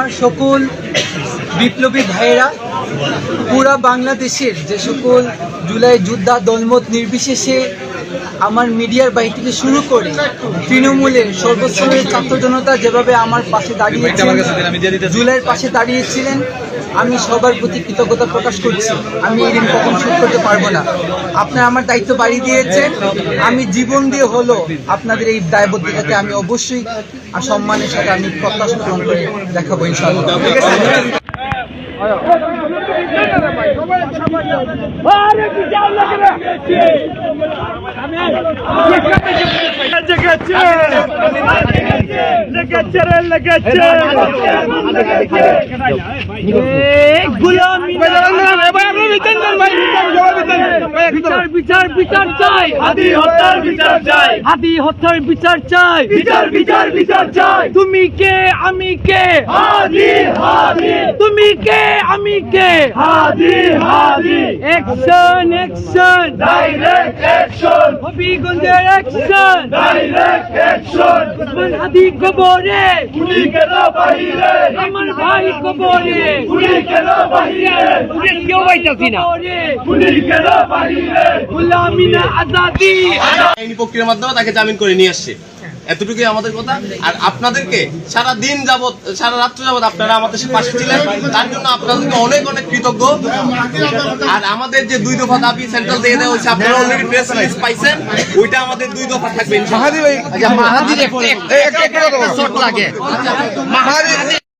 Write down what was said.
আমার সকল বিপ্লবী ভাইয়েরা, পুরা বাংলাদেশের যে সকল জুলাই যোদ্ধা দলমত নির্বিশেষে আমার মিডিয়ার বাইক থেকে শুরু করে তৃণমূলের সর্বস্তরের ছাত্র জনতা যেভাবে আমার পাশে দাঁড়িয়েছিলেন, জুলাইয়ের পাশে দাঁড়িয়েছিলেন, আমি সবার প্রতি কৃতজ্ঞতা প্রকাশ করছি। আমি এই ঋণ কখন শোধ করতে পারবো না। আপনারা আমার দায়িত্ব বাড়িয়ে দিয়েছেন, আমি জীবন দিয়ে হলো আপনাদের এই দায়বদ্ধতাকে আমি অবশ্যই সম্মানের সাথে আমি প্রত্যাশা পূরণ করে দেখাবো ইনশাআল্লাহ। ঠিক আছে। বিচার বিচার চাই, হাদি হত্যার বিচার চাই, হাদি হত্যার বিচার চাই, বিচার বিচার বিচার চাই। তুমি কে আমি কে, হাদি হাদি, তুমি কে আমি কে, হাদি হাদি। অ্যাকশন অ্যাকশন, ডাইরেক্ট অ্যাকশন, হবিগঞ্জের অ্যাকশন, ডাইরেক্ট অ্যাকশন। উসমান হাদি কবরে, গুলি কেন বাহিরে, আমার ভাই কবরে, গুলি কেন বাহিরে, কেউ পাইতাছি না, গুলি কেন বাহিরে, গোলামি না আজাদি। আইনি প্রক্রিয়ার মাধ্যমে তাকে জামিন করে নিয়ে আসছে, এতটুকুই আমাদের কথা। আর আপনাদেরকে সারা দিন যাবত, সারা রাত্র যাবত আপনারা আমাদের পাশে ছিলেন, তার জন্য আপনাদেরকে অনেক অনেক কৃতজ্ঞ। আর আমাদের যে 2 দফা দাবি সেন্ট্রাল দিয়ে দেওয়া হয়েছে, আপনারা অলরেডি প্রেস রিলিজ পাইছেন, ওইটা আমাদের 2 দফা থাকবে ইনশাআল্লাহ।